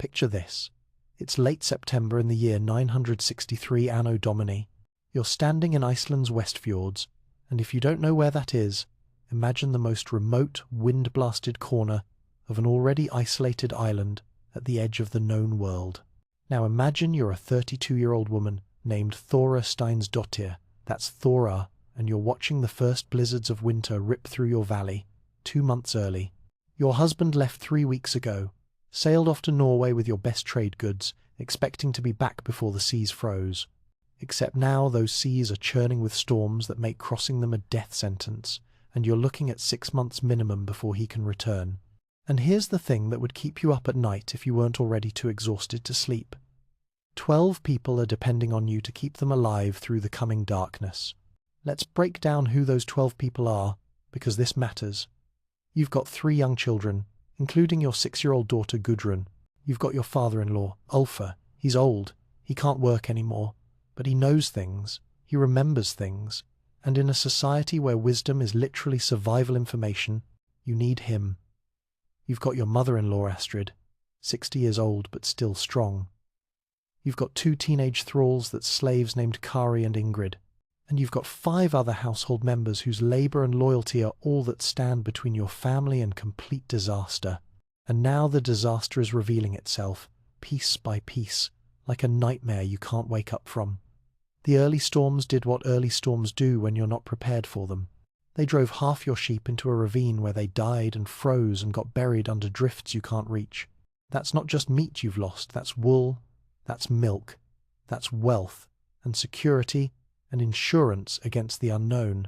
Picture this. It's late September in the year 963 Anno Domini. You're standing in Iceland's West Fjords, and if you don't know where that is, imagine the most remote, wind-blasted corner of an already isolated island at the edge of the known world. Now imagine you're a 32-year-old woman named Thora Steinsdottir, that's Thora, and you're watching the first blizzards of winter rip through your valley, 2 months early. Your husband left 3 weeks ago, sailed off to Norway with your best trade goods, expecting to be back before the seas froze. Except now those seas are churning with storms that make crossing them a death sentence, and you're looking at 6 months minimum before he can return. And here's the thing that would keep you up at night if you weren't already too exhausted to sleep. 12 people are depending on you to keep them alive through the coming darkness. Let's break down who those 12 people are, because this matters. You've got 3 young children, including your 6-year-old daughter Gudrun. You've got your father-in-law, Ulfa. He's old, he can't work anymore, but he knows things, he remembers things, and in a society where wisdom is literally survival information, you need him. You've got your mother-in-law Astrid, 60 years old but still strong. You've got 2 teenage thralls that's slaves named Kari and Ingrid, and you've got 5 other household members whose labour and loyalty are all that stand between your family and complete disaster. And now the disaster is revealing itself, piece by piece, like a nightmare you can't wake up from. The early storms did what early storms do when you're not prepared for them. They drove half your sheep into a ravine where they died and froze and got buried under drifts you can't reach. That's not just meat you've lost, that's wool, that's milk, that's wealth and security and insurance against the unknown.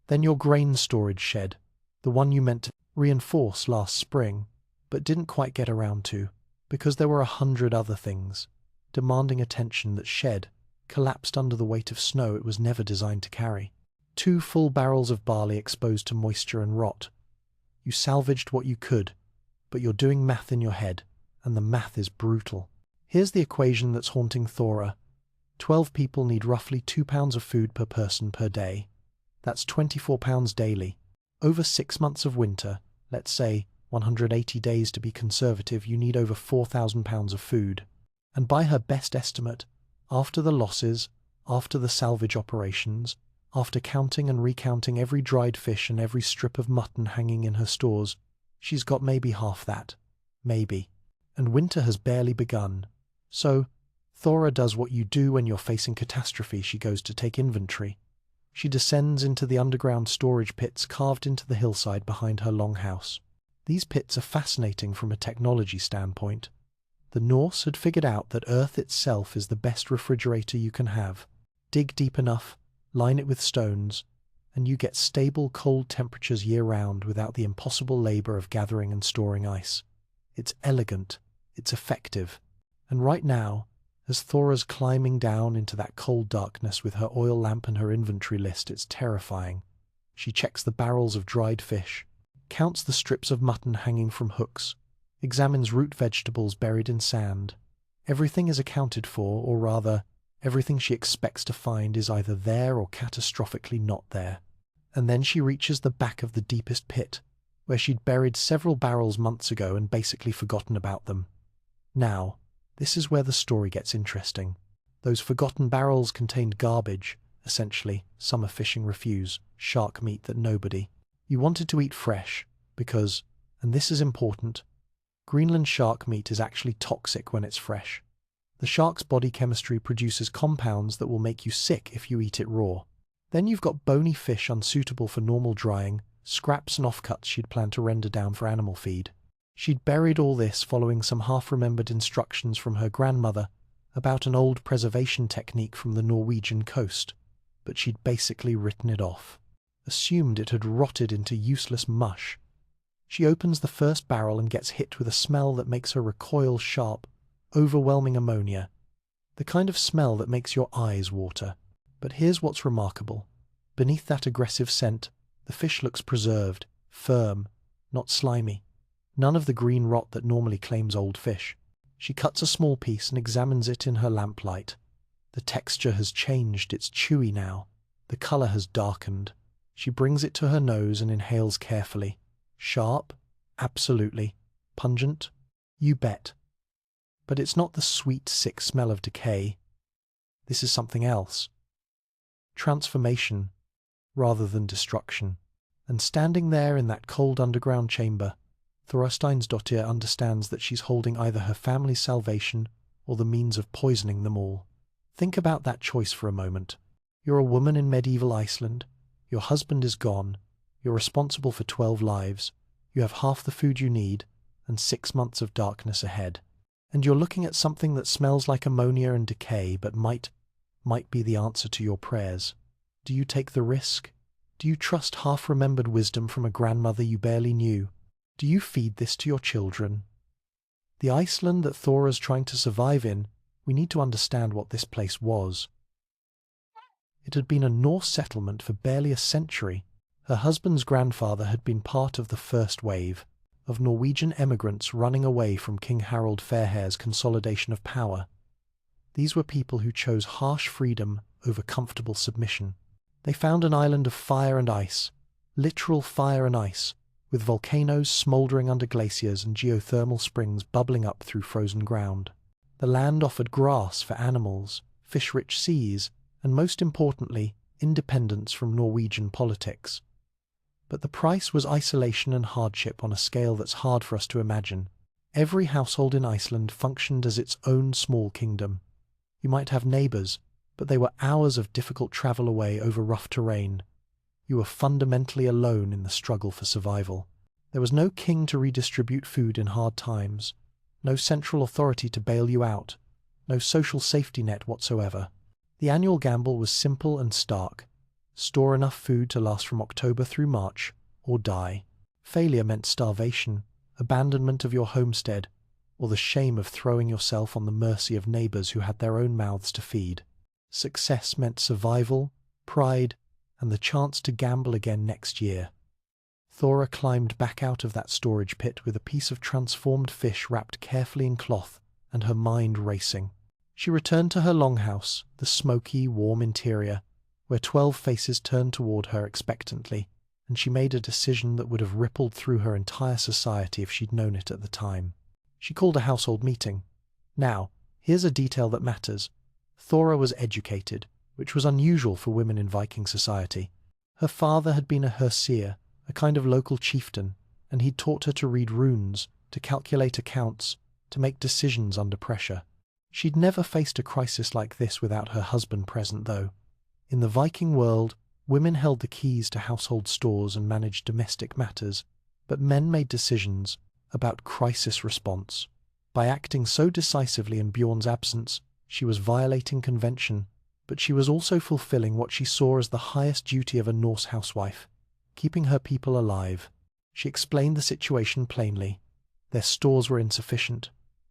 Then your grain storage shed, the one you meant to reinforce last spring, but didn't quite get around to, because there were 100 other things, demanding attention, that shed collapsed under the weight of snow it was never designed to carry. 2 full barrels of barley exposed to moisture and rot. You salvaged what you could, but you're doing math in your head, and the math is brutal. Here's the equation that's haunting Thora. 12 people need roughly 2 pounds of food per person per day. That's 24 pounds daily. Over 6 months of winter, let's say 180 days to be conservative, you need over 4,000 pounds of food. And by her best estimate, after the losses, after the salvage operations, after counting and recounting every dried fish and every strip of mutton hanging in her stores, she's got maybe half that. Maybe. And winter has barely begun. So, Thora does what you do when you're facing catastrophe. She goes to take inventory. She descends into the underground storage pits carved into the hillside behind her longhouse. These pits are fascinating from a technology standpoint. The Norse had figured out that Earth itself is the best refrigerator you can have. Dig deep enough, line it with stones, and you get stable cold temperatures year-round without the impossible labour of gathering and storing ice. It's elegant, it's effective, and right now, as Thora's climbing down into that cold darkness with her oil lamp and her inventory list, it's terrifying. She checks the barrels of dried fish, counts the strips of mutton hanging from hooks, examines root vegetables buried in sand. Everything is accounted for, or rather, everything she expects to find is either there or catastrophically not there. And then she reaches the back of the deepest pit, where she'd buried several barrels months ago and basically forgotten about them. Now, this is where the story gets interesting. Those forgotten barrels contained garbage, essentially, summer fishing refuse, shark meat that nobody. You wanted to eat fresh, because, and this is important, Greenland shark meat is actually toxic when it's fresh. The shark's body chemistry produces compounds that will make you sick if you eat it raw. Then you've got bony fish unsuitable for normal drying, scraps and offcuts she'd planned to render down for animal feed. She'd buried all this following some half-remembered instructions from her grandmother about an old preservation technique from the Norwegian coast, but she'd basically written it off, assumed it had rotted into useless mush. She opens the first barrel and gets hit with a smell that makes her recoil sharp, overwhelming ammonia, the kind of smell that makes your eyes water. But here's what's remarkable. Beneath that aggressive scent, the fish looks preserved, firm, not slimy. None of the green rot that normally claims old fish. She cuts a small piece and examines it in her lamplight. The texture has changed, it's chewy now. The colour has darkened. She brings it to her nose and inhales carefully. Sharp? Absolutely. Pungent? You bet. But it's not the sweet, sick smell of decay. This is something else. Transformation, rather than destruction. And standing there in that cold underground chamber, Thorsteinsdottir understands that she's holding either her family's salvation or the means of poisoning them all. Think about that choice for a moment. You're a woman in medieval Iceland. Your husband is gone. You're responsible for 12 lives. You have half the food you need and 6 months of darkness ahead. And you're looking at something that smells like ammonia and decay but might be the answer to your prayers. Do you take the risk? Do you trust half-remembered wisdom from a grandmother you barely knew? Do you feed this to your children? The Iceland that Thora's trying to survive in, we need to understand what this place was. It had been a Norse settlement for barely a century. Her husband's grandfather had been part of the first wave of Norwegian emigrants running away from King Harald Fairhair's consolidation of power. These were people who chose harsh freedom over comfortable submission. They found an island of fire and ice, literal fire and ice, with volcanoes smouldering under glaciers and geothermal springs bubbling up through frozen ground. The land offered grass for animals, fish-rich seas, and most importantly, independence from Norwegian politics. But the price was isolation and hardship on a scale that's hard for us to imagine. Every household in Iceland functioned as its own small kingdom. You might have neighbours, but they were hours of difficult travel away over rough terrain. You were fundamentally alone in the struggle for survival. There was no king to redistribute food in hard times, no central authority to bail you out, no social safety net whatsoever. The annual gamble was simple and stark. Store enough food to last from October through March, or die. Failure meant starvation, abandonment of your homestead, or the shame of throwing yourself on the mercy of neighbours who had their own mouths to feed. Success meant survival, pride, and the chance to gamble again next year. Thora climbed back out of that storage pit with a piece of transformed fish wrapped carefully in cloth and her mind racing. She returned to her longhouse, the smoky, warm interior, where 12 faces turned toward her expectantly, and she made a decision that would have rippled through her entire society if she'd known it at the time. She called a household meeting. Now, here's a detail that matters. Thora was educated, which was unusual for women in Viking society. Her father had been a herseer, a kind of local chieftain, and he'd taught her to read runes, to calculate accounts, to make decisions under pressure. She'd never faced a crisis like this without her husband present, though. In the Viking world, women held the keys to household stores and managed domestic matters, but men made decisions about crisis response. By acting so decisively in Bjorn's absence, she was violating convention, but she was also fulfilling what she saw as the highest duty of a Norse housewife, keeping her people alive. She explained the situation plainly. Their stores were insufficient.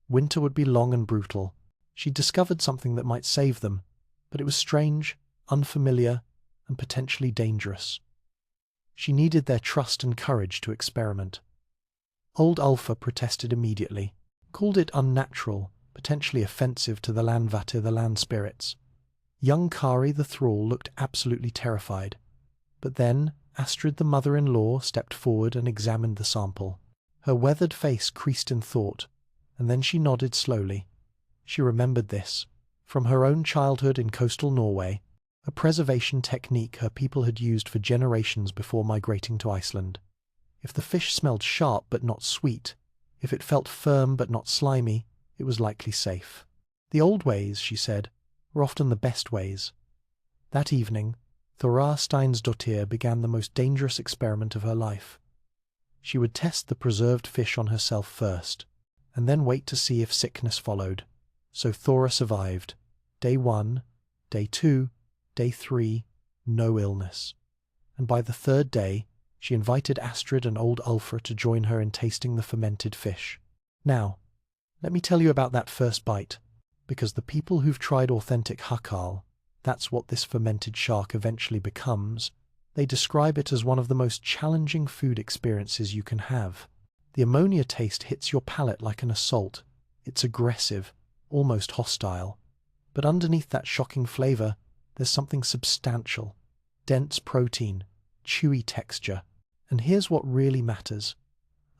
Winter would be long and brutal. She discovered something that might save them, but it was strange, unfamiliar, and potentially dangerous. She needed their trust and courage to experiment. Old Ulfa protested immediately, called it unnatural, potentially offensive to the Landvatir, the land spirits. Young Kari the thrall looked absolutely terrified. But then Astrid the mother-in-law stepped forward and examined the sample. Her weathered face creased in thought, and then she nodded slowly. She remembered this, from her own childhood in coastal Norway, a preservation technique her people had used for generations before migrating to Iceland. If the fish smelled sharp but not sweet, if it felt firm but not slimy, it was likely safe. The old ways, she said, were often the best ways. That evening, Thorsteinsdottir began the most dangerous experiment of her life. She would test the preserved fish on herself first, and then wait to see if sickness followed. So Thora survived. Day 1, Day 2, Day 3, no illness. And by the 3rd day, she invited Astrid and old Ulfr to join her in tasting the fermented fish. Now, let me tell you about that first bite, because the people who've tried authentic hakal, that's what this fermented shark eventually becomes, they describe it as one of the most challenging food experiences you can have. The ammonia taste hits your palate like an assault. It's aggressive, almost hostile. But underneath that shocking flavor, there's something substantial. Dense protein, chewy texture. And here's what really matters.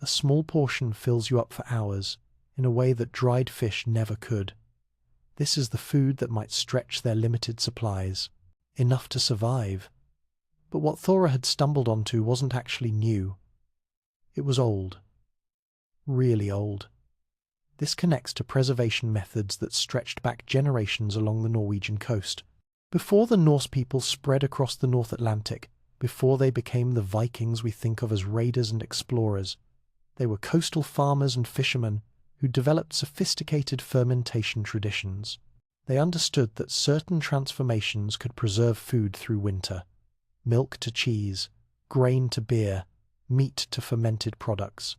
A small portion fills you up for hours. in a way that dried fish never could. This is the food that might stretch their limited supplies, enough to survive. But what Thora had stumbled onto wasn't actually new. It was old. Really old. This connects to preservation methods that stretched back generations along the Norwegian coast. Before the Norse people spread across the North Atlantic, before they became the Vikings we think of as raiders and explorers, they were coastal farmers and fishermen who developed sophisticated fermentation traditions. They understood that certain transformations could preserve food through winter. Milk to cheese, grain to beer, meat to fermented products.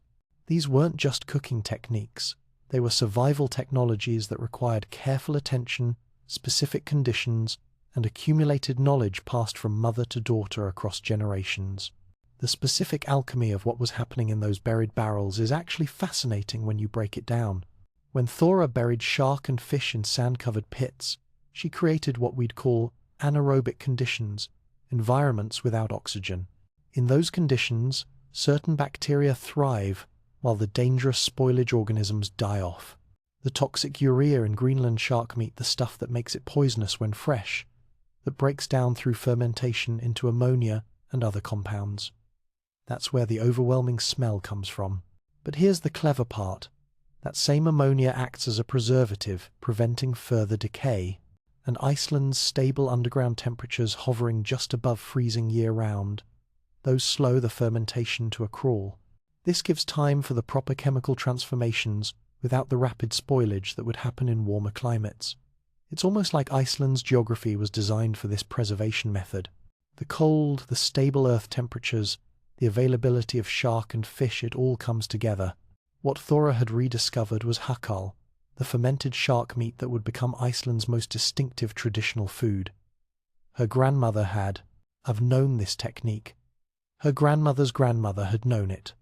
These weren't just cooking techniques. They were survival technologies that required careful attention, specific conditions, and accumulated knowledge passed from mother to daughter across generations. The specific alchemy of what was happening in those buried barrels is actually fascinating when you break it down. When Thora buried shark and fish in sand-covered pits, she created what we'd call anaerobic conditions, environments without oxygen. In those conditions, certain bacteria thrive, while the dangerous spoilage organisms die off. The toxic urea in Greenland shark meat, the stuff that makes it poisonous when fresh, that breaks down through fermentation into ammonia and other compounds. That's where the overwhelming smell comes from. But here's the clever part. That same ammonia acts as a preservative, preventing further decay, and Iceland's stable underground temperatures hovering just above freezing year-round, those slow the fermentation to a crawl. This gives time for the proper chemical transformations without the rapid spoilage that would happen in warmer climates. It's almost like Iceland's geography was designed for this preservation method. The cold, the stable earth temperatures, the availability of shark and fish, it all comes together. What Thora had rediscovered was hakal, the fermented shark meat that would become Iceland's most distinctive traditional food. Her grandmother had. I've known this technique. Her grandmother's grandmother had known it,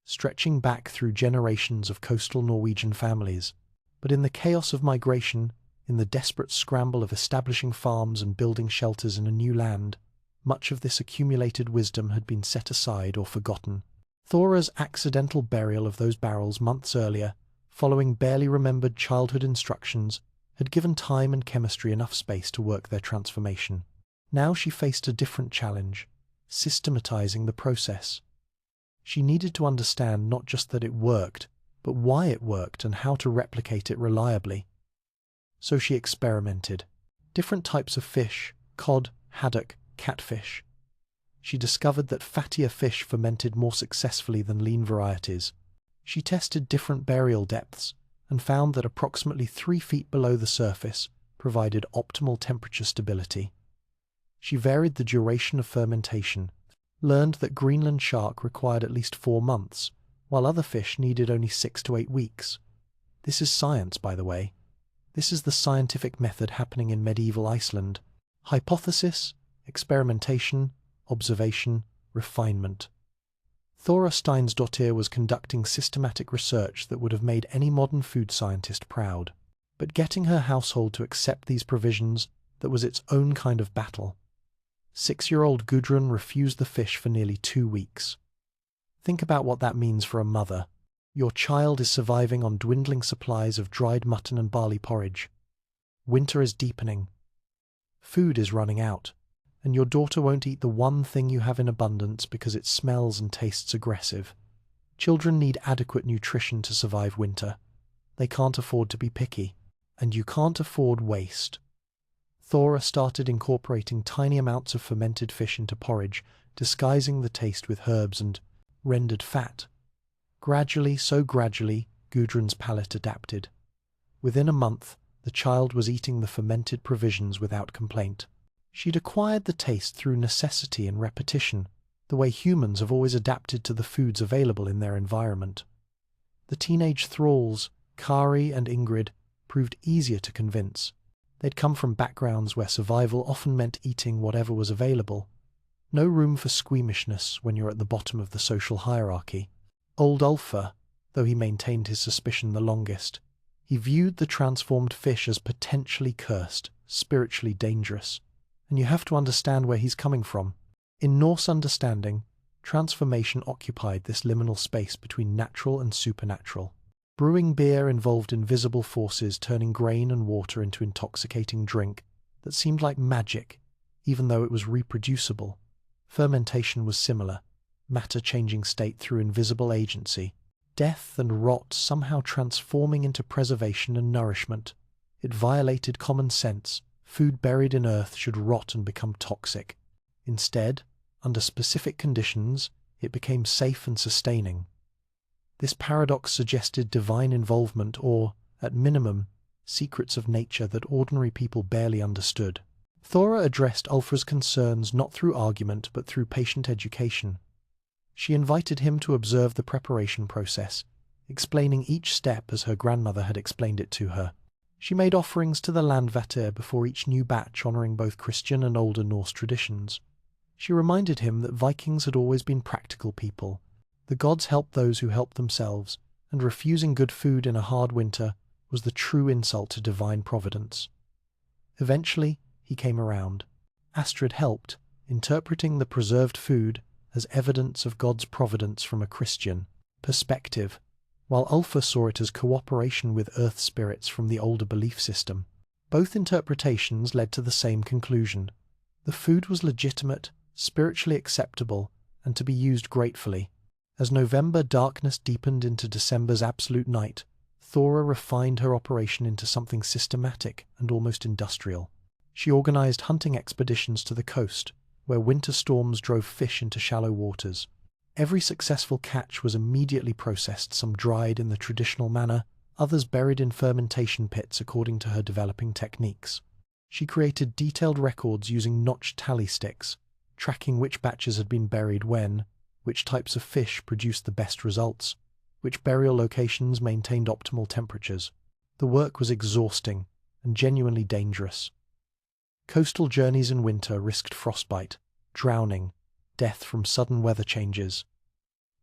stretching back through generations of coastal Norwegian families. But in the chaos of migration, in the desperate scramble of establishing farms and building shelters in a new land, much of this accumulated wisdom had been set aside or forgotten. Thora's accidental burial of those barrels months earlier, following barely remembered childhood instructions, had given time and chemistry enough space to work their transformation. Now she faced a different challenge, systematizing the process. She needed to understand not just that it worked, but why it worked and how to replicate it reliably. So she experimented. Different types of fish, cod, haddock, catfish. She discovered that fattier fish fermented more successfully than lean varieties. She tested different burial depths and found that approximately 3 feet below the surface provided optimal temperature stability. She varied the duration of fermentation, learned that Greenland shark required at least 4 months, while other fish needed only 6 to 8 weeks. This is science, by the way. This is the scientific method happening in medieval Iceland. Hypothesis, experimentation, observation, refinement. Thora Steinsdottir was conducting systematic research that would have made any modern food scientist proud. But getting her household to accept these provisions, that was its own kind of battle. 6-year-old Gudrun refused the fish for nearly 2 weeks. Think about what that means for a mother. Your child is surviving on dwindling supplies of dried mutton and barley porridge. Winter is deepening. Food is running out, and your daughter won't eat the one thing you have in abundance because it smells and tastes aggressive. Children need adequate nutrition to survive winter. They can't afford to be picky, and you can't afford waste. Thora started incorporating tiny amounts of fermented fish into porridge, disguising the taste with herbs and rendered fat. Gradually, so gradually, Gudrun's palate adapted. Within a month, the child was eating the fermented provisions without complaint. She'd acquired the taste through necessity and repetition, the way humans have always adapted to the foods available in their environment. The teenage thralls, Kari and Ingrid, proved easier to convince. They'd come from backgrounds where survival often meant eating whatever was available. No room for squeamishness when you're at the bottom of the social hierarchy. Old Ulfr, though he maintained his suspicion the longest, he viewed the transformed fish as potentially cursed, spiritually dangerous. And you have to understand where he's coming from. In Norse understanding, transformation occupied this liminal space between natural and supernatural. Brewing beer involved invisible forces turning grain and water into intoxicating drink that seemed like magic, even though it was reproducible. Fermentation was similar, matter changing state through invisible agency, death and rot somehow transforming into preservation and nourishment. It violated common sense. Food buried in earth should rot and become toxic. Instead, under specific conditions, it became safe and sustaining. This paradox suggested divine involvement or, at minimum, secrets of nature that ordinary people barely understood. Thora addressed Ulfr's concerns not through argument but through patient education. She invited him to observe the preparation process, explaining each step as her grandmother had explained it to her. She made offerings to the Landvater before each new batch, honoring both Christian and older Norse traditions. She reminded him that Vikings had always been practical people. The gods helped those who helped themselves, and refusing good food in a hard winter was the true insult to divine providence. Eventually, he came around. Astrid helped, interpreting the preserved food as evidence of God's providence from a Christian perspective, while Ulfr saw it as cooperation with earth spirits from the older belief system. Both interpretations led to the same conclusion. The food was legitimate, spiritually acceptable, and to be used gratefully. As November darkness deepened into December's absolute night, Thora refined her operation into something systematic and almost industrial. She organized hunting expeditions to the coast, where winter storms drove fish into shallow waters. Every successful catch was immediately processed, some dried in the traditional manner, others buried in fermentation pits according to her developing techniques. She created detailed records using notched tally sticks, tracking which batches had been buried when, which types of fish produced the best results, which burial locations maintained optimal temperatures. The work was exhausting and genuinely dangerous. Coastal journeys in winter risked frostbite, drowning, death from sudden weather changes.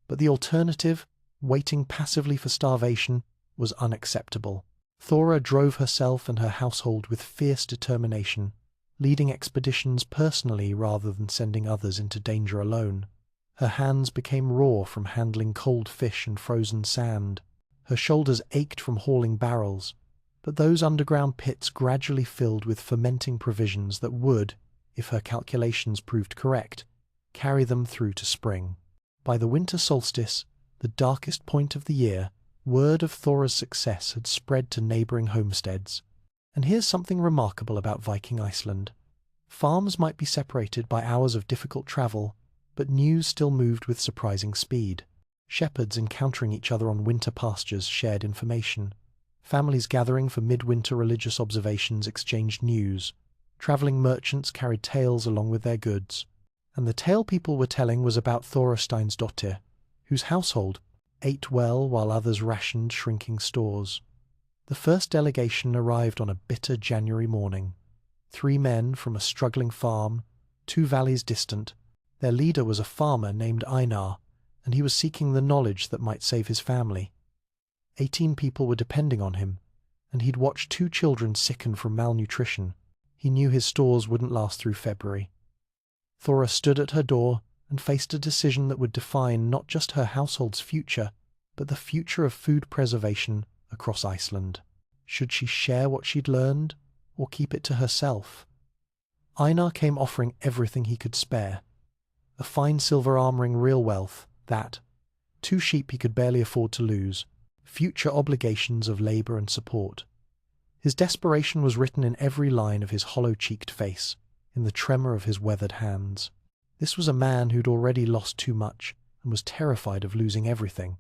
But the alternative, waiting passively for starvation, was unacceptable. Thora drove herself and her household with fierce determination, leading expeditions personally rather than sending others into danger alone. Her hands became raw from handling cold fish and frozen sand. Her shoulders ached from hauling barrels, but those underground pits gradually filled with fermenting provisions that would, if her calculations proved correct, carry them through to spring. By the winter solstice, the darkest point of the year, word of Thora's success had spread to neighbouring homesteads. And here's something remarkable about Viking Iceland. Farms might be separated by hours of difficult travel, but news still moved with surprising speed. Shepherds encountering each other on winter pastures shared information. Families gathering for midwinter religious observations exchanged news. Travelling merchants carried tales along with their goods. And the tale people were telling was about Thorsteinsdottir, whose household ate well while others rationed shrinking stores. The first delegation arrived on a bitter January morning. 3 men from a struggling farm, 2 valleys distant. Their leader was a farmer named Einar, and he was seeking the knowledge that might save his family. 18 people were depending on him, and he'd watched 2 children sicken from malnutrition. He knew his stores wouldn't last through February. Thora stood at her door and faced a decision that would define not just her household's future, but the future of food preservation across Iceland. Should she share what she'd learned, or keep it to herself? Einar came offering everything he could spare. A fine silver armouring real wealth, that, 2 sheep he could barely afford to lose, future obligations of labour and support. His desperation was written in every line of his hollow-cheeked face, in the tremor of his weathered hands. This was a man who'd already lost too much and was terrified of losing everything.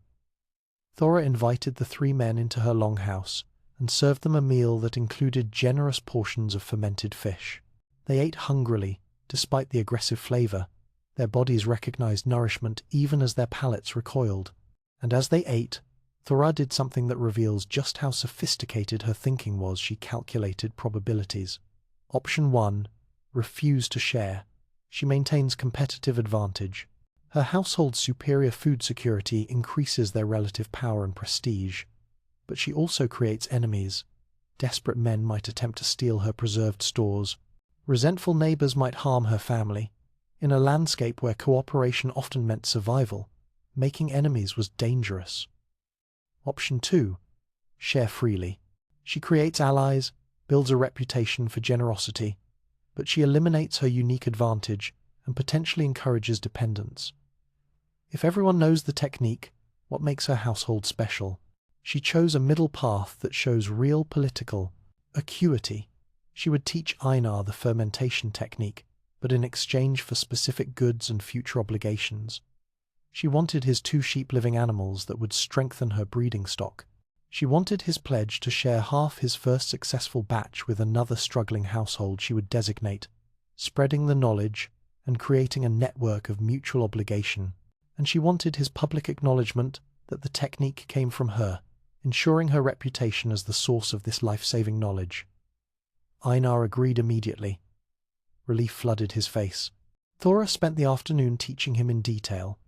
Thora invited the 3 men into her longhouse and served them a meal that included generous portions of fermented fish. They ate hungrily, despite the aggressive flavour. Their bodies recognized nourishment even as their palates recoiled. And as they ate, Thora did something that reveals just how sophisticated her thinking was. She calculated probabilities. Option 1. Refuse to share. She maintains competitive advantage. Her household's superior food security increases their relative power and prestige. But she also creates enemies. Desperate men might attempt to steal her preserved stores. Resentful neighbours might harm her family. In a landscape where cooperation often meant survival, making enemies was dangerous. Option 2. share freely. She creates allies, builds a reputation for generosity, but she eliminates her unique advantage and potentially encourages dependence. If everyone knows the technique, what makes her household special? She chose a middle path that shows real political acuity. She would teach Einar the fermentation technique, but in exchange for specific goods and future obligations. She wanted his 2 sheep-living animals that would strengthen her breeding stock. She wanted his pledge to share half his first successful batch with another struggling household she would designate, spreading the knowledge and creating a network of mutual obligation. And she wanted his public acknowledgement that the technique came from her, ensuring her reputation as the source of this life-saving knowledge. Einar agreed immediately. Relief flooded his face. Thora spent the afternoon teaching him in detail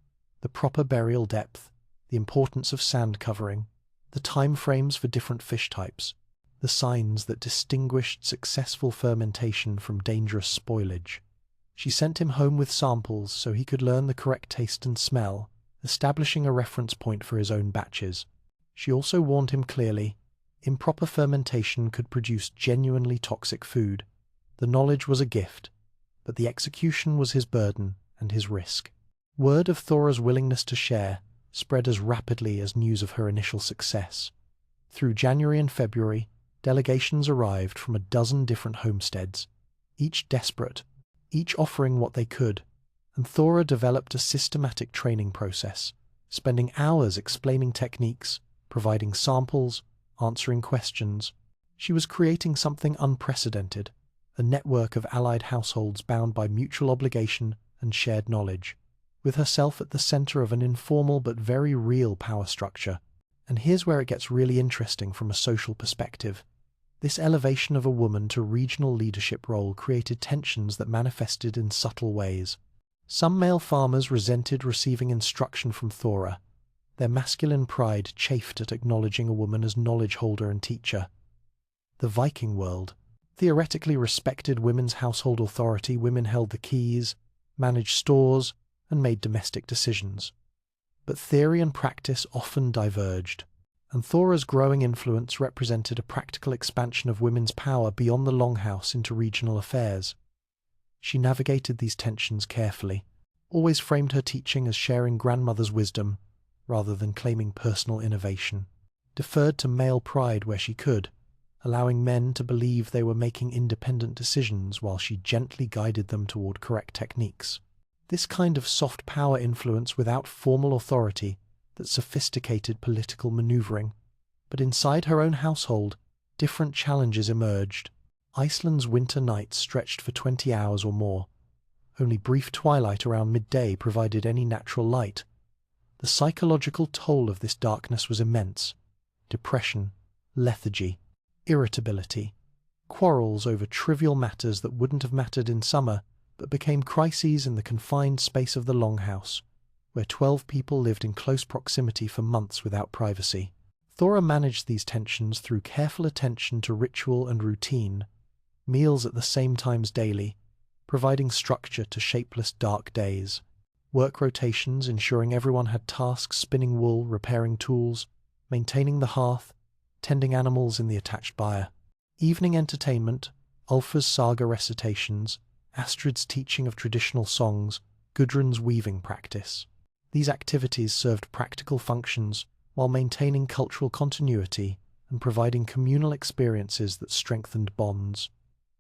the proper burial depth, the importance of sand covering, the time frames for different fish types, the signs that distinguished successful fermentation from dangerous spoilage. She sent him home with samples so he could learn the correct taste and smell, establishing a reference point for his own batches. She also warned him clearly, improper fermentation could produce genuinely toxic food. The knowledge was a gift, but the execution was his burden and his risk. Word of Thora's willingness to share spread as rapidly as news of her initial success. Through January and February, delegations arrived from a dozen different homesteads, each desperate, each offering what they could, and Thora developed a systematic training process, spending hours explaining techniques, providing samples, answering questions. She was creating something unprecedented, a network of allied households bound by mutual obligation and shared knowledge, with herself at the center of an informal but very real power structure. And here's where it gets really interesting from a social perspective. This elevation of a woman to regional leadership role created tensions that manifested in subtle ways. Some male farmers resented receiving instruction from Thora. Their masculine pride chafed at acknowledging a woman as knowledge holder and teacher. The Viking world theoretically respected women's household authority. Women held the keys, managed stores, and made domestic decisions. But theory and practice often diverged, and Thora's growing influence represented a practical expansion of women's power beyond the longhouse into regional affairs. She navigated these tensions carefully, always framed her teaching as sharing grandmother's wisdom rather than claiming personal innovation, deferred to male pride where she could, allowing men to believe they were making independent decisions while she gently guided them toward correct techniques. This kind of soft power influence without formal authority, that sophisticated political maneuvering. But inside her own household, different challenges emerged. Iceland's winter nights stretched for 20 hours or more. Only brief twilight around midday provided any natural light. The psychological toll of this darkness was immense. Depression, lethargy, irritability, quarrels over trivial matters that wouldn't have mattered in summer, but became crises in the confined space of the longhouse, where 12 people lived in close proximity for months without privacy. Thora managed these tensions through careful attention to ritual and routine, meals at the same times daily, providing structure to shapeless dark days, work rotations ensuring everyone had tasks: spinning wool, repairing tools, maintaining the hearth, tending animals in the attached byre, evening entertainment, Ulfa's saga recitations, Astrid's teaching of traditional songs, Gudrun's weaving practice. These activities served practical functions while maintaining cultural continuity and providing communal experiences that strengthened bonds.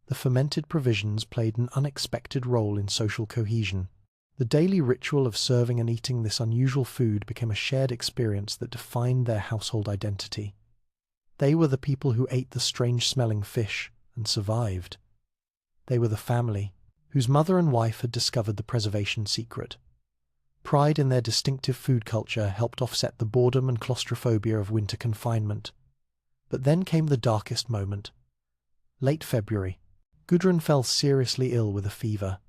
The fermented provisions played an unexpected role in social cohesion. The daily ritual of serving and eating this unusual food became a shared experience that defined their household identity. They were the people who ate the strange-smelling fish and survived. They were the family whose mother and wife had discovered the preservation secret. Pride in their distinctive food culture helped offset the boredom and claustrophobia of winter confinement. But then came the darkest moment. Late February, Gudrun fell seriously ill with a fever.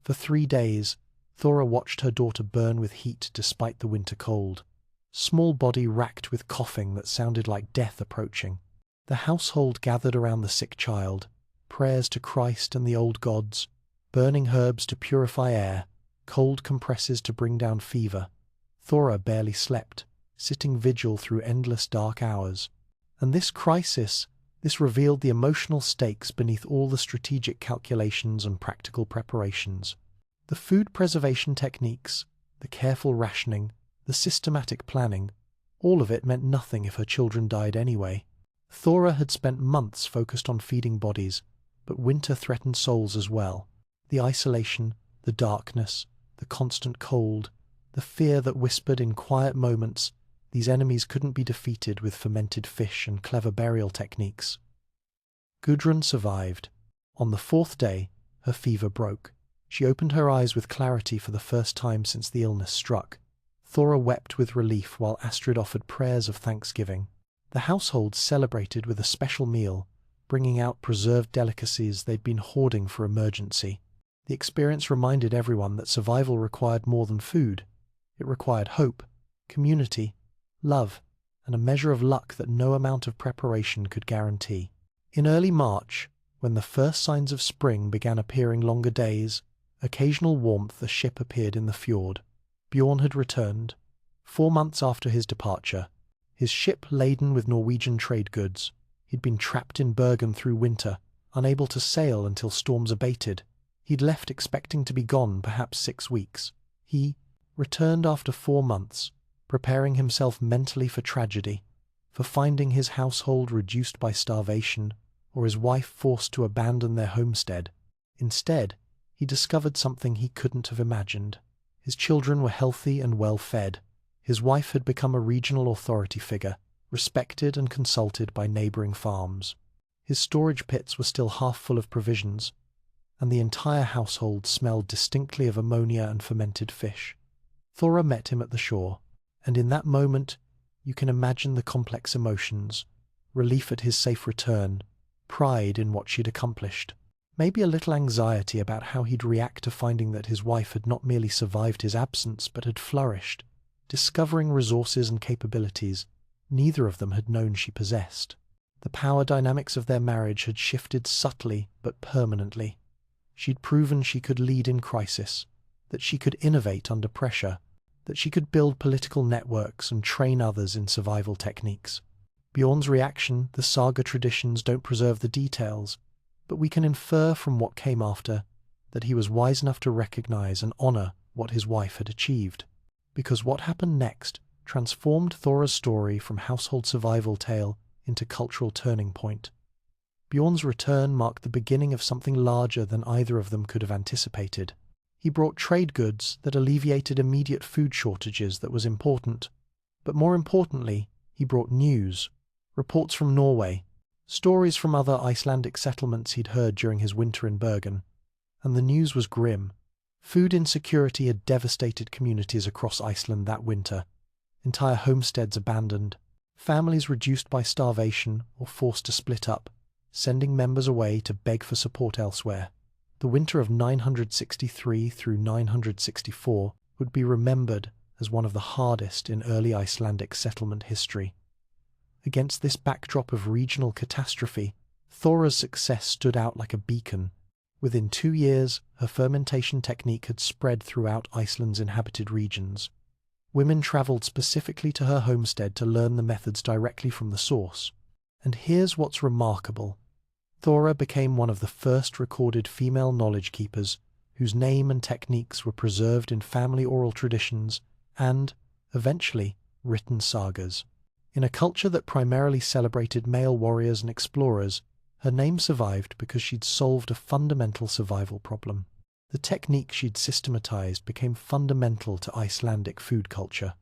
For 3 days, Thora watched her daughter burn with heat despite the winter cold. Small body racked with coughing that sounded like death approaching. The household gathered around the sick child, prayers to Christ and the old gods, burning herbs to purify air, cold compresses to bring down fever. Thora barely slept, sitting vigil through endless dark hours. And this revealed the emotional stakes beneath all the strategic calculations and practical preparations. The food preservation techniques, the careful rationing, the systematic planning, all of it meant nothing if her children died anyway. Thora had spent months focused on feeding bodies, but winter threatened souls as well. The isolation, the darkness, the constant cold, the fear that whispered in quiet moments, these enemies couldn't be defeated with fermented fish and clever burial techniques. Gudrun survived. On the fourth day, her fever broke. She opened her eyes with clarity for the first time since the illness struck. Thora wept with relief while Astrid offered prayers of thanksgiving. The household celebrated with a special meal, bringing out preserved delicacies they'd been hoarding for emergency. The experience reminded everyone that survival required more than food. It required hope, community, love, and a measure of luck that no amount of preparation could guarantee. In early March, when the first signs of spring began appearing, longer days, occasional warmth, a ship appeared in the fjord. Bjorn had returned. 4 months after his departure, his ship laden with Norwegian trade goods. He'd been trapped in Bergen through winter, unable to sail until storms abated. He'd left expecting to be gone perhaps 6 weeks. He returned after 4 months, preparing himself mentally for tragedy, for finding his household reduced by starvation, or his wife forced to abandon their homestead. Instead, he discovered something he couldn't have imagined. His children were healthy and well-fed. His wife had become a regional authority figure, respected and consulted by neighboring farms. His storage pits were still half full of provisions, and the entire household smelled distinctly of ammonia and fermented fish. Thora met him at the shore, and in that moment you can imagine the complex emotions: relief at his safe return, pride in what she'd accomplished, maybe a little anxiety about how he'd react to finding that his wife had not merely survived his absence but had flourished, discovering resources and capabilities neither of them had known she possessed. The power dynamics of their marriage had shifted subtly but permanently. She'd proven she could lead in crisis, that she could innovate under pressure, that she could build political networks and train others in survival techniques. Bjorn's reaction: the saga traditions don't preserve the details, but we can infer from what came after that he was wise enough to recognize and honor what his wife had achieved. Because what happened next transformed Thora's story from household survival tale into cultural turning point. Bjorn's return marked the beginning of something larger than either of them could have anticipated. He brought trade goods that alleviated immediate food shortages that was important. But more importantly, he brought news, reports from Norway, stories from other Icelandic settlements he'd heard during his winter in Bergen. And the news was grim. Food insecurity had devastated communities across Iceland that winter. Entire homesteads abandoned, families reduced by starvation or forced to split up, sending members away to beg for support elsewhere. The winter of 963 through 964 would be remembered as one of the hardest in early Icelandic settlement history. Against this backdrop of regional catastrophe, Thora's success stood out like a beacon. Within 2 years, her fermentation technique had spread throughout Iceland's inhabited regions. Women travelled specifically to her homestead to learn the methods directly from the source. And here's what's remarkable. Thora became one of the first recorded female knowledge keepers whose name and techniques were preserved in family oral traditions and, eventually, written sagas. In a culture that primarily celebrated male warriors and explorers, her name survived because she'd solved a fundamental survival problem. The technique she'd systematized became fundamental to Icelandic food culture.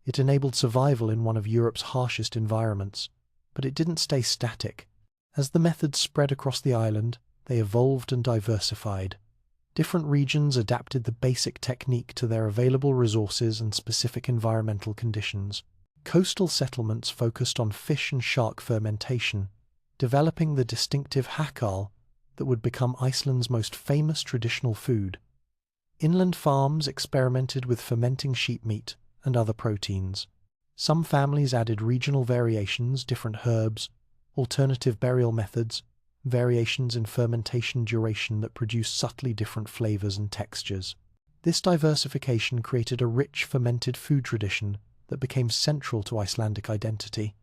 It enabled survival in one of Europe's harshest environments, but it didn't stay static. As the methods spread across the island, they evolved and diversified. Different regions adapted the basic technique to their available resources and specific environmental conditions. Coastal settlements focused on fish and shark fermentation, developing the distinctive hakal that would become Iceland's most famous traditional food. Inland farms experimented with fermenting sheep meat and other proteins. Some families added regional variations, different herbs, alternative burial methods, variations in fermentation duration that produced subtly different flavors and textures. This diversification created a rich fermented food tradition that became central to Icelandic identity.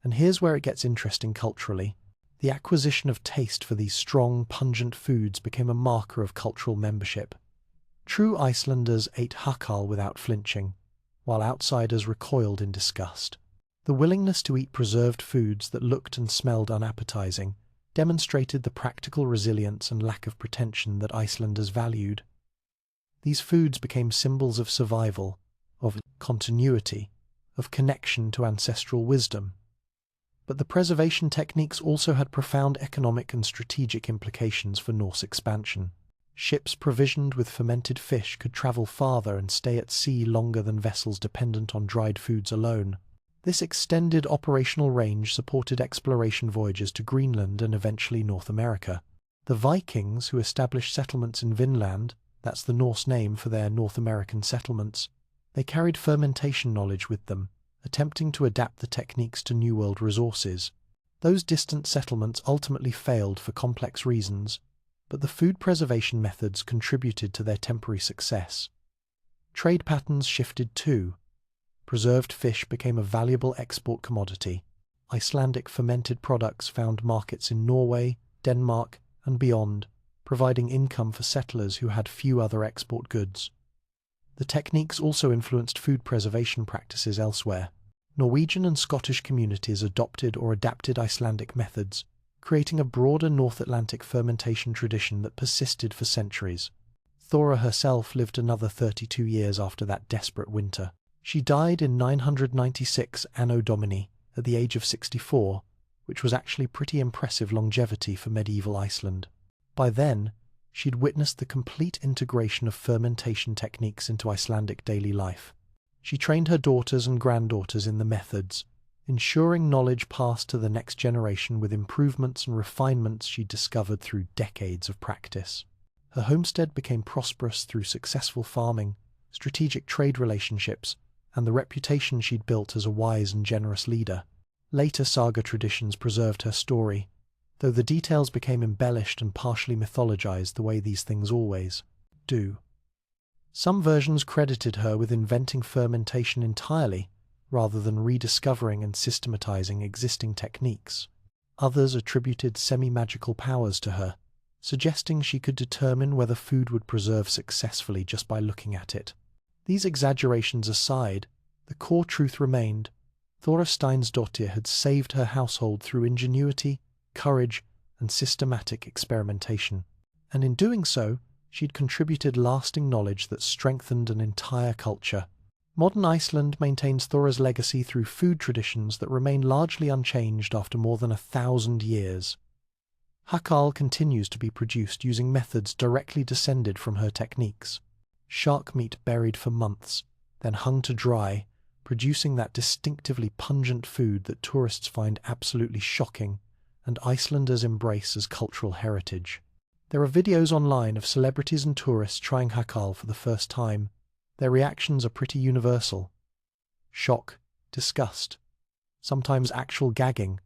And here's where it gets interesting culturally. The acquisition of taste for these strong, pungent foods became a marker of cultural membership. True Icelanders ate hakal without flinching, while outsiders recoiled in disgust. The willingness to eat preserved foods that looked and smelled unappetizing demonstrated the practical resilience and lack of pretension that Icelanders valued. These foods became symbols of survival, of continuity, of connection to ancestral wisdom. But the preservation techniques also had profound economic and strategic implications for Norse expansion. Ships provisioned with fermented fish could travel farther and stay at sea longer than vessels dependent on dried foods alone. This extended operational range supported exploration voyages to Greenland and eventually North America. The Vikings, who established settlements in Vinland, that's the Norse name for their North American settlements, they carried fermentation knowledge with them, attempting to adapt the techniques to New World resources. Those distant settlements ultimately failed for complex reasons, but the food preservation methods contributed to their temporary success. Trade patterns shifted too. Preserved fish became a valuable export commodity. Icelandic fermented products found markets in Norway, Denmark, and beyond, providing income for settlers who had few other export goods. The techniques also influenced food preservation practices elsewhere. Norwegian and Scottish communities adopted or adapted Icelandic methods, creating a broader North Atlantic fermentation tradition that persisted for centuries. Thora herself lived another 32 years after that desperate winter. She died in 996 Anno Domini at the age of 64, which was actually pretty impressive longevity for medieval Iceland. By then, she'd witnessed the complete integration of fermentation techniques into Icelandic daily life. She trained her daughters and granddaughters in the methods, ensuring knowledge passed to the next generation with improvements and refinements she'd discovered through decades of practice. Her homestead became prosperous through successful farming, strategic trade relationships, and the reputation she'd built as a wise and generous leader. Later saga traditions preserved her story, though the details became embellished and partially mythologized the way these things always do. Some versions credited her with inventing fermentation entirely, rather than rediscovering and systematizing existing techniques. Others attributed semi-magical powers to her, suggesting she could determine whether food would preserve successfully just by looking at it. These exaggerations aside, the core truth remained: Thora Steinsdottir had saved her household through ingenuity, courage, and systematic experimentation. And in doing so, she'd contributed lasting knowledge that strengthened an entire culture. Modern Iceland maintains Thora's legacy through food traditions that remain largely unchanged after more than 1,000 years. Hakal continues to be produced using methods directly descended from her techniques. Shark meat buried for months, then hung to dry, producing that distinctively pungent food that tourists find absolutely shocking and Icelanders embrace as cultural heritage. There are videos online of celebrities and tourists trying hakal for the first time. Their reactions are pretty universal. Shock, disgust, sometimes actual gagging,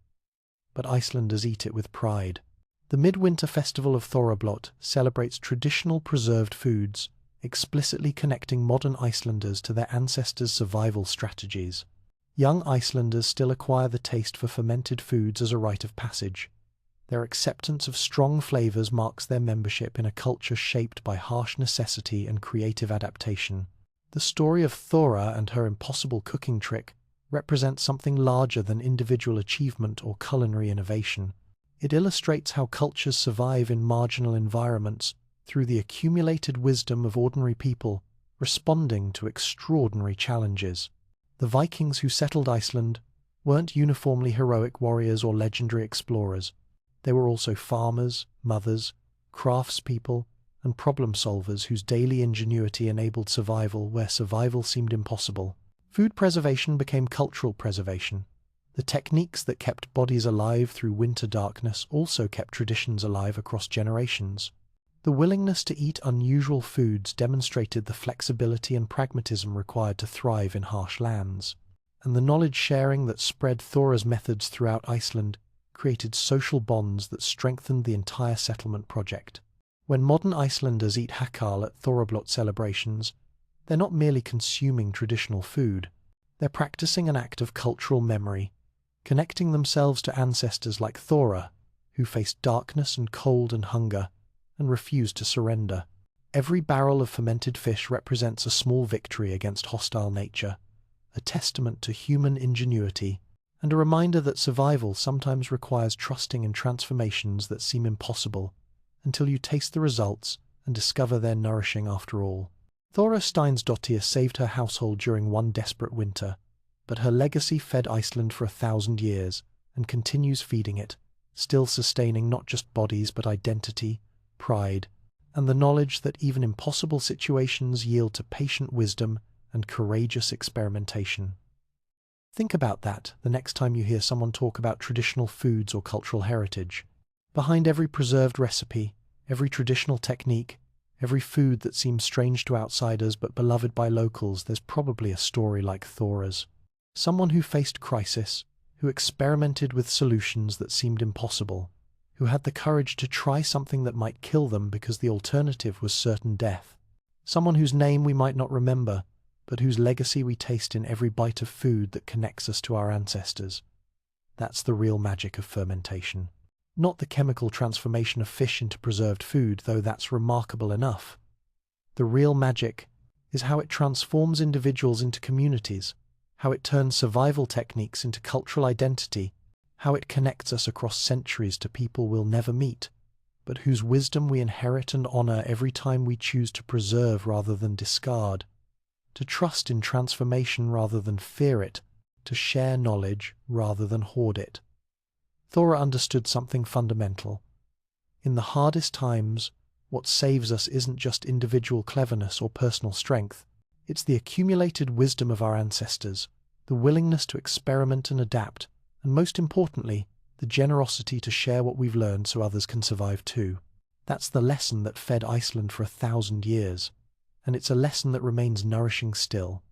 but Icelanders eat it with pride. The Midwinter Festival of Thorrablot celebrates traditional preserved foods, explicitly connecting modern Icelanders to their ancestors' survival strategies. Young Icelanders still acquire the taste for fermented foods as a rite of passage. Their acceptance of strong flavors marks their membership in a culture shaped by harsh necessity and creative adaptation. The story of Thora and her impossible cooking trick represents something larger than individual achievement or culinary innovation. It illustrates how cultures survive in marginal environments through the accumulated wisdom of ordinary people responding to extraordinary challenges. The Vikings who settled Iceland weren't uniformly heroic warriors or legendary explorers. They were also farmers, mothers, craftspeople, and problem-solvers whose daily ingenuity enabled survival where survival seemed impossible. Food preservation became cultural preservation. The techniques that kept bodies alive through winter darkness also kept traditions alive across generations. The willingness to eat unusual foods demonstrated the flexibility and pragmatism required to thrive in harsh lands. And the knowledge sharing that spread Thora's methods throughout Iceland created social bonds that strengthened the entire settlement project. When modern Icelanders eat hakal at Thorrablot celebrations, they're not merely consuming traditional food. They're practicing an act of cultural memory, connecting themselves to ancestors like Thora, who faced darkness and cold and hunger, and refused to surrender. Every barrel of fermented fish represents a small victory against hostile nature, a testament to human ingenuity, and a reminder that survival sometimes requires trusting in transformations that seem impossible until you taste the results and discover they're nourishing after all. Thora Steinsdottir saved her household during one desperate winter, but her legacy fed Iceland for 1,000 years and continues feeding it, still sustaining not just bodies but identity, pride, and the knowledge that even impossible situations yield to patient wisdom and courageous experimentation. Think about that the next time you hear someone talk about traditional foods or cultural heritage. Behind every preserved recipe, every traditional technique, every food that seems strange to outsiders but beloved by locals, there's probably a story like Thora's. Someone who faced crisis, who experimented with solutions that seemed impossible, who had the courage to try something that might kill them because the alternative was certain death. Someone whose name we might not remember, but whose legacy we taste in every bite of food that connects us to our ancestors. That's the real magic of fermentation. Not the chemical transformation of fish into preserved food, though that's remarkable enough. The real magic is how it transforms individuals into communities, how it turns survival techniques into cultural identity, how it connects us across centuries to people we'll never meet, but whose wisdom we inherit and honor every time we choose to preserve rather than discard, to trust in transformation rather than fear it, to share knowledge rather than hoard it. Thora understood something fundamental. In the hardest times, what saves us isn't just individual cleverness or personal strength. It's the accumulated wisdom of our ancestors, the willingness to experiment and adapt, and most importantly, the generosity to share what we've learned so others can survive too. That's the lesson that fed Iceland for 1,000 years, and it's a lesson that remains nourishing still.